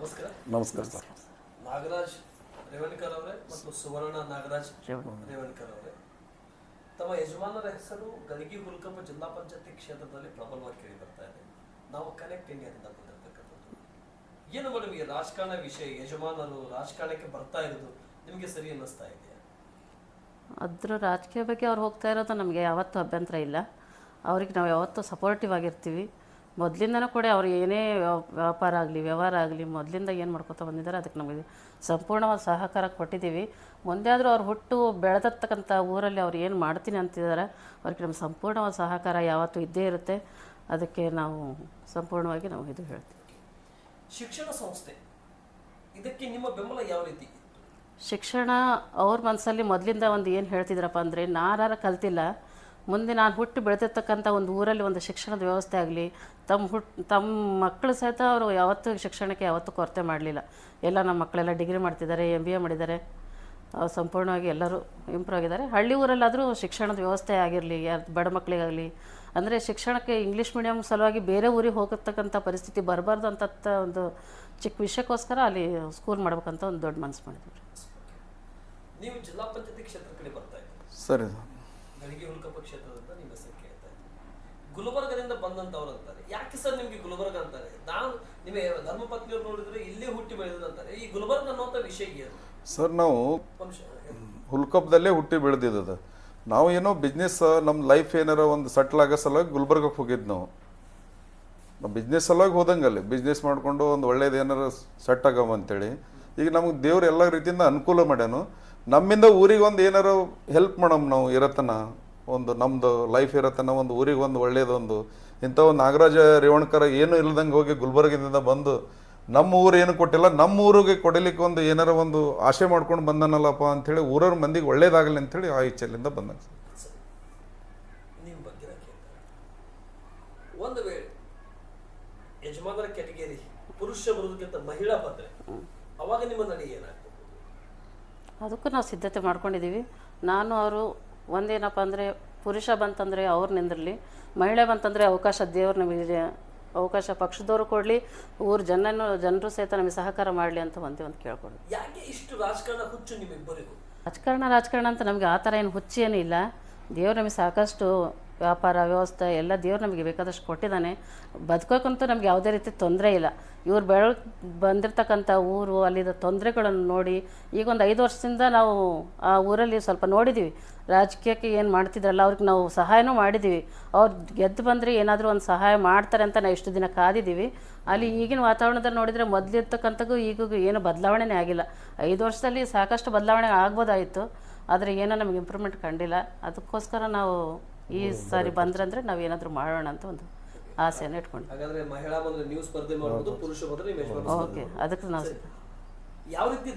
ನಮಸ್ಕಾರ. ನಮಸ್ಕಾರ ಸರ್. ನಾಗರಾಜ್ ರೇವಣ್ಕರ್ ಅವರೇ ಮತ್ತು ಸುವರ್ಣ ನಾಗರಾಜ್ ರೇವಣ್ಕರ್ ಅವರೇ, ತಮ್ಮ ಯಜಮಾನರ ಹೆಸರು ಗಲಗಿ ಹುಲ್ಕಪ್ಪ ಜಿಲ್ಲಾ ಪಂಚಾಯತಿ ಕ್ಷೇತ್ರದಲ್ಲಿ ಪ್ರಬಲವಾಗಿ ಕೇಳಿ ಬರ್ತಾ ಇದೆ. ನಾವು ಕನೆಕ್ಟ್ ಇಂಡಿಯಾದಿಂದ ಬಂದಿರತಕ್ಕಂಥದ್ದು. ಏನು ಮೇಡಮ್ ಈ ರಾಜಕಾರಣ ವಿಷಯ, ಯಜಮಾನರು ರಾಜಕಾರಣಕ್ಕೆ ಬರ್ತಾ ಇರೋದು ನಿಮಗೆ ಸರಿ ಅನ್ನಿಸ್ತಾ ಇದೆಯಾ? ಅದ್ರ ರಾಜಕೀಯ ಬಗ್ಗೆ ಅವ್ರು ಹೋಗ್ತಾ ಇರೋದು ನಮಗೆ ಯಾವತ್ತೂ ಅಭ್ಯಂತರ ಇಲ್ಲ. ಅವ್ರಿಗೆ ನಾವು ಯಾವತ್ತೂ ಸಪೋರ್ಟಿವ್ ಆಗಿರ್ತೀವಿ. ಮೊದಲಿಂದನೂ ಕೂಡ ಅವ್ರು ಏನೇ ವ್ಯಾಪಾರ ಆಗಲಿ ವ್ಯವಹಾರ ಆಗಲಿ ಮೊದಲಿಂದ ಏನು ಮಾಡ್ಕೊತಾ ಬಂದಿದ್ದಾರೆ, ಅದಕ್ಕೆ ನಮಗೆ ಸಂಪೂರ್ಣವಾದ ಸಹಕಾರ ಕೊಟ್ಟಿದ್ದೀವಿ. ಮುಂದೆ ಆದರೂ ಅವ್ರು ಹುಟ್ಟು ಬೆಳೆದತಕ್ಕಂಥ ಊರಲ್ಲಿ ಅವ್ರು ಏನು ಮಾಡ್ತೀನಿ ಅಂತಿದ್ದಾರೆ, ಅವ್ರಿಗೆ ನಮ್ಮ ಸಂಪೂರ್ಣವಾದ ಸಹಕಾರ ಯಾವತ್ತೂ ಇದ್ದೇ ಇರುತ್ತೆ. ಅದಕ್ಕೆ ನಾವು ಸಂಪೂರ್ಣವಾಗಿ ನಾವು ಇದು ಹೇಳ್ತೀವಿ. ಶಿಕ್ಷಣ ಸಂಸ್ಥೆ ಇದಕ್ಕೆ ನಿಮ್ಮ ಬೆಂಬಲ ಯಾವ ರೀತಿ? ಶಿಕ್ಷಣ ಅವ್ರ ಮನಸ್ಸಲ್ಲಿ ಮೊದಲಿಂದ ಒಂದು ಏನು ಹೇಳ್ತಿದ್ರಪ್ಪ ಅಂದರೆ, ನಾನಾರ ಕಲ್ತಿಲ್ಲ, ಮುಂದೆ ನಾನು ಹುಟ್ಟು ಬೆಳೆದಿರ್ತಕ್ಕಂಥ ಒಂದು ಊರಲ್ಲಿ ಒಂದು ಶಿಕ್ಷಣದ ವ್ಯವಸ್ಥೆ ಆಗಲಿ, ತಮ್ಮ ಮಕ್ಕಳು ಸಹಿತ ಅವರು ಯಾವತ್ತೂ ಶಿಕ್ಷಣಕ್ಕೆ ಯಾವತ್ತೂ ಕೊರತೆ ಮಾಡಲಿಲ್ಲ. ಎಲ್ಲ ನಮ್ಮ ಮಕ್ಕಳೆಲ್ಲ ಡಿಗ್ರಿ ಮಾಡ್ತಿದ್ದಾರೆ, MBA ಮಾಡಿದ್ದಾರೆ, ಸಂಪೂರ್ಣವಾಗಿ ಎಲ್ಲರೂ ಇಂಪ್ರೂವ್ ಆಗಿದ್ದಾರೆ. ಹಳ್ಳಿ ಊರಲ್ಲಾದರೂ ಶಿಕ್ಷಣದ ವ್ಯವಸ್ಥೆ ಆಗಿರಲಿ, ಬಡ ಮಕ್ಕಳಿಗಾಗಲಿ, ಅಂದರೆ ಶಿಕ್ಷಣಕ್ಕೆ ಇಂಗ್ಲೀಷ್ ಮೀಡಿಯಮ್ ಸಲುವಾಗಿ ಬೇರೆ ಊರಿಗೆ ಹೋಗತಕ್ಕಂಥ ಪರಿಸ್ಥಿತಿ ಬರಬಾರ್ದು ಅಂತ ಒಂದು ಚಿಕ್ಕ ವಿಷಯಕ್ಕೋಸ್ಕರ ಅಲ್ಲಿ ಸ್ಕೂಲ್ ಮಾಡ್ಬೇಕಂತ ಒಂದು ದೊಡ್ಡ ಮನಸ್ಸು ಮಾಡಿದ್ವಿ. ನೀವು ಜಿಲ್ಲಾ ಪಂಚಾಯತಿ ಕ್ಷೇತ್ರ ಕಡೆ ಬರ್ತಾ ಇದ್ದೀವಿ. ಸರಿ. ಗಲಗಿ ಹುಲ್ಕಪ್ಪ ಕ್ಷೇತ್ರದಿಂದ ನಿಮ್ಮ ಹೆಸರು ಕೇಳ್ತಾ ಇದ್ದೀವಿ. ಗುಲ್ಬರ್ಗದಿಂದ ಬಂದಂತವ್ರು ಅಂತಾರೆ. ಯಾಕೆ ಸರ್ ನಿಮ್ಗೆ ಗುಲ್ಬರ್ಗ ಅಂತಾರೆ? ನಾನು ನಿಮ್ಮ ಧರ್ಮಪತ್ನಿಯವ್ರು ನೋಡಿದ್ರೆ ಇಲ್ಲೇ ಹುಟ್ಟಿ ಬೆಳೆದ ಅಂತಾರೆ. ಈ ಗುಲ್ಬರ್ಗ ಅನ್ನೋಂಥ ವಿಷಯ ಏನು ಸರ್? ನಾವು ಹುಲ್ಕಪ್ಪದಲ್ಲೇ ಹುಟ್ಟಿ ಬೆಳೆದಿದ್ದದ. ನಾವು ಏನೋ ಬಿಸ್ನೆಸ್ ನಮ್ಮ ಲೈಫ್ ಏನಾರ ಒಂದು ಸೆಟ್ಲ್ ಆಗೋ ಸಲುವಾಗಿ ಗುಲ್ಬರ್ಗಕ್ಕೆ ಹೋಗಿದ್ದು. ನಾವು ಬಿಸ್ನೆಸ್ ಸಲುವಾಗಿ ಹೋದಂಗಲ್ಲಿ ಬಿಸ್ನೆಸ್ ಮಾಡಿಕೊಂಡು ಒಂದು ಒಳ್ಳೇದು ಏನಾರ ಸೆಟ್ ಆಗವ ಅಂತೇಳಿ. ಈಗ ನಮಗೆ ದೇವ್ರು ಎಲ್ಲ ರೀತಿಯಿಂದ ಅನುಕೂಲ ಮಾಡ್ಯಾನು. ನಮ್ಮಿಂದ ಊರಿಗೆ ಒಂದು ಏನಾರು ಹೆಲ್ಪ್ ಮಾಡಮ್ ನಾವು ಇರತ್ತನ, ಒಂದು ನಮ್ಮದು ಲೈಫ್ ಇರತ್ತನ, ಒಂದು ಊರಿಗೆ ಒಂದು ಒಳ್ಳೇದೊಂದು ಇಂಥ ಒಂದು ನಾಗರಾಜ ರೇವಣ್ಕರ್ ಏನು ಇಲ್ದಂಗೆ ಹೋಗಿ ಗುಲ್ಬರ್ಗದಿಂದ ಬಂದು ನಮ್ಮ ಊರು ಏನು ಕೊಟ್ಟಿಲ್ಲ, ನಮ್ಮ ಊರಿಗೆ ಕೊಡಲಿಕ್ಕೆ ಒಂದು ಏನಾರ ಒಂದು ಆಸೆ ಮಾಡ್ಕೊಂಡು ಬಂದನಲ್ಲಪ್ಪ ಅಂಥೇಳಿ ಊರವ್ರ ಮಂದಿಗೆ ಒಳ್ಳೇದಾಗಲಿ ಅಂಥೇಳಿ ಆ ಇಚ್ಛೆಯಿಂದ ಬಂದ. ನಿಮ್ಮ ಬಗ್ಗೆ ಒಂದು ವೇಳೆ ಯಜಮಾನರ ಕೆಟಗೇರಿ ಪುರುಷ ಬರೋದಕ್ಕಿಂತ ಮಹಿಳಾ ಬಂದರೆ ಅವಾಗ ನಿಮ್ಮ ನಡೆ ಏನಾಗ್ತದೆ? ಅದಕ್ಕೂ ನಾವು ಸಿದ್ಧತೆ ಮಾಡ್ಕೊಂಡಿದ್ದೀವಿ. ನಾನು ಅವರು ಒಂದೇನಪ್ಪ ಅಂದರೆ, ಪುರುಷ ಬಂತಂದರೆ ಅವ್ರು ನಿಂದಿರಲಿ, ಮಹಿಳೆ ಬಂತಂದರೆ ಅವಕಾಶ ದೇವ್ರು ನಮಗೆ ಅವಕಾಶ ಪಕ್ಷದವರು ಕೊಡಲಿ, ಊರು ಜನರು ಸಹಿತ ನಮಗೆ ಸಹಕಾರ ಮಾಡಲಿ ಅಂತ ಒಂದು ಕೇಳ್ಕೊಂಡು. ಯಾಕೆ ಇಷ್ಟು ರಾಜಕಾರಣ ಹುಚ್ಚು ನಿಮ್ಮಿಬ್ಬರಿಗೂ? ರಾಜಕಾರಣ ಅಂತ ನಮಗೆ ಆ ಥರ ಏನು ಹುಚ್ಚು ಏನೂ ಇಲ್ಲ. ದೇವ್ರು ನಮಗೆ ಸಾಕಷ್ಟು ವ್ಯಾಪಾರ ವ್ಯವಸ್ಥೆ ಎಲ್ಲ ದೇವ್ರು ನಮಗೆ ಬೇಕಾದಷ್ಟು ಕೊಟ್ಟಿದ್ದಾನೆ. ಬದುಕೋಕ್ಕಂತೂ ನಮ್ಗೆ ಯಾವುದೇ ರೀತಿ ತೊಂದರೆ ಇಲ್ಲ. ಇವ್ರು ಬಂದಿರತಕ್ಕಂಥ ಊರು ಅಲ್ಲಿದ್ದ ತೊಂದರೆಗಳನ್ನು ನೋಡಿ ಈಗ ಒಂದು 5 ವರ್ಷದಿಂದ ನಾವು ಆ ಊರಲ್ಲಿ ಸ್ವಲ್ಪ ನೋಡಿದ್ದೀವಿ. ರಾಜಕೀಯಕ್ಕೆ ಏನು ಮಾಡ್ತಿದ್ರಲ್ಲ ಅವ್ರಿಗೆ ನಾವು ಸಹಾಯನೂ ಮಾಡಿದ್ದೀವಿ. ಅವ್ರು ಗೆದ್ದು ಬಂದರೆ ಏನಾದರೂ ಒಂದು ಸಹಾಯ ಮಾಡ್ತಾರೆ ಅಂತ ನಾವು ಇಷ್ಟು ದಿನ ಕಾದಿದ್ದೀವಿ. ಅಲ್ಲಿ ಈಗಿನ ವಾತಾವರಣದಲ್ಲಿ ನೋಡಿದರೆ ಮೊದಲಿರ್ತಕ್ಕಂಥಗೂ ಈಗಿಗೂ ಏನು ಬದಲಾವಣೆನೇ ಆಗಿಲ್ಲ. 5 ವರ್ಷದಲ್ಲಿ ಸಾಕಷ್ಟು ಬದಲಾವಣೆ ಆಗ್ಬೋದಾಯಿತು, ಆದರೆ ಏನೋ ನಮಗೆ ಇಂಪ್ರೂವ್ಮೆಂಟ್ ಕಂಡಿಲ್ಲ. ಅದಕ್ಕೋಸ್ಕರ ನಾವು ಈ ಸಾರಿ ಬಂದ್ರಂದ್ರೆ ನಾವು ಏನಾದರೂ ಮಾಡೋಣ ಅಂತ ಒಂದು ಆಸೆಯನ್ನು ಇಟ್ಕೊಂಡು. ಹಾಗಾದ್ರೆ ಮಹಿಳಾ ಬಂದ್ರೆ ನೀವು ಸ್ಪರ್ಧೆ ಮಾಡಬಹುದು, ಪುರುಷ ಬಂದ್ರೆ ನೀವು ಸ್ಪರ್ಧೆ ಮಾಡಬಹುದು. ಓಕೆ, ಅದಕ್ಕೆ ನಾವು ಯಾವ ರೀತಿ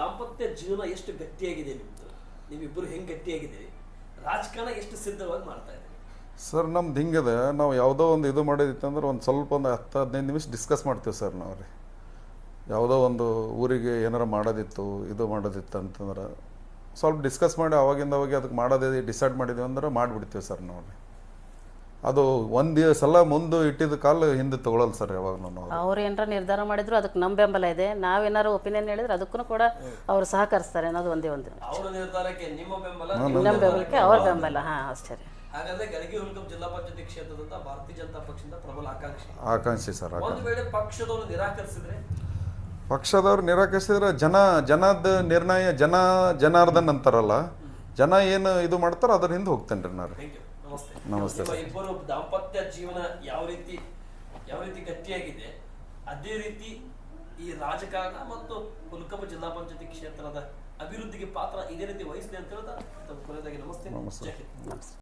ದಾಂಪತ್ಯ ಜೀವನ ಎಷ್ಟು ಗಟ್ಟಿಯಾಗಿದೆ ನಿಮ್ದು? ನೀವಿಬ್ಬರು ಹೆಂಗೆ ಗಟ್ಟಿಯಾಗಿದ್ದೀರಿ? ರಾಜಕಾರಣ ಎಷ್ಟು ಸಿದ್ಧವಾಗಿ ಮಾಡ್ತಾ ಇದ್ದೀರಿ? ಸರ್ ನಮ್ದು ಹಿಂಗಿದೆ, ನಾವು ಯಾವುದೋ ಒಂದು ಇದು ಮಾಡೋದಿತ್ತಂದ್ರೆ ಒಂದು ಸ್ವಲ್ಪ ಒಂದು 10-15 ನಿಮಿಷ ಡಿಸ್ಕಸ್ ಮಾಡ್ತೀವಿ ಸರ್. ನಾವು ರೀ ಯಾವುದೋ ಒಂದು ಊರಿಗೆ ಏನಾರ ಮಾಡೋದಿತ್ತು ಇದು ಮಾಡೋದಿತ್ತು ಅಂತಂದ್ರೆ ಸ್ವಲ್ಪ ಡಿಸ್ಕಸ್ ಮಾಡಿ ಅವಾಗಿಂದ ಅವಾಗ ಅದಕ್ಕೆ ಮಾಡೋದೇ ಡಿಸೈಡ್ ಮಾಡಿದ್ವಿ ಅಂದ್ರೆ ಮಾಡಿಬಿಡ್ತೀವಿ ಸರ್. ನಾವು ಅದು ಒಂದು ಸಲ ಮುಂದೆ ಇಟ್ಟಿದ್ದ ಕಾಲ ಹಿಂದೆ ತೊಗೊಳಲ್ಲ ಸರ್ ಯಾವಾಗ. ನಾವು ಅವ್ರು ಏನಾರ ನಿರ್ಧಾರ ಮಾಡಿದ್ರು ಅದಕ್ಕೆ ನಮ್ಮ ಬೆಂಬಲ ಇದೆ. ನಾವೇನಾರು ಒಪಿನಿಯನ್ ಹೇಳಿದ್ರೆ ಅದಕ್ಕೂ ಕೂಡ ಅವ್ರು ಸಹಕರಿಸ್ತಾರೆ ಅನ್ನೋದು ಒಂದೇ ಒಂದು. ಅವರ ನಿರ್ಧಾರಕ್ಕೆ ನಿಮ್ಮ ಬೆಂಬಲ, ನಮ್ಮ ಬೆಂಬಲಕ್ಕೆ ಅವ್ರ ಬೆಂಬಲ. ಹಾಂ, ಅಷ್ಟೇ. ಹಾಗಾದ್ರೆ ಗಲಗಿ ಹುಲ್ಕಪ್ಪ ಜಿಲ್ಲಾ ಪಂಚಾಯತಿ ಕ್ಷೇತ್ರದಿಂದ ಭಾರತೀಯ ಜನತಾ ಪಕ್ಷದಿಂದ ಪ್ರಬಲ ಆಕಾಂಕ್ಷಿ ಸರ್. ಒಂದು ವೇಳೆ ಪಕ್ಷದವರು ನಿರಾಕರಿಸಿದ್ರೆ? ಪಕ್ಷದವ್ರು ನಿರಾಕರಿಸಿದ್ರೆ ಜನದ ನಿರ್ಣಯ ಜನಾರ್ದನ್ ಅಂತಾರಲ್ಲ, ಜನ ಏನು ಇದು ಮಾಡ್ತಾರೋ ಅದ್ರ ಹಿಂದೆ ಹೋಗ್ತೇನೆ ರೀ ನಾನು. ನಮಸ್ತೆ. ಇಬ್ಬರು ದಾಂಪತ್ಯ ಜೀವನ ಯಾವ ರೀತಿ ಗಟ್ಟಿಯಾಗಿದೆ, ಅದೇ ರೀತಿ ಈ ರಾಜಕಾರಣ ಮತ್ತು ಹುಲ್ಕಪ್ಪ ಜಿಲ್ಲಾ ಪಂಚಾಯತಿ ಕ್ಷೇತ್ರದ ಅಭಿವೃದ್ಧಿಗೆ ಪಾತ್ರ ಇದೇ ರೀತಿ ವಹಿಸಲಿ ಅಂತ ಹೇಳ್ತಾ ನಮಸ್ತೆ.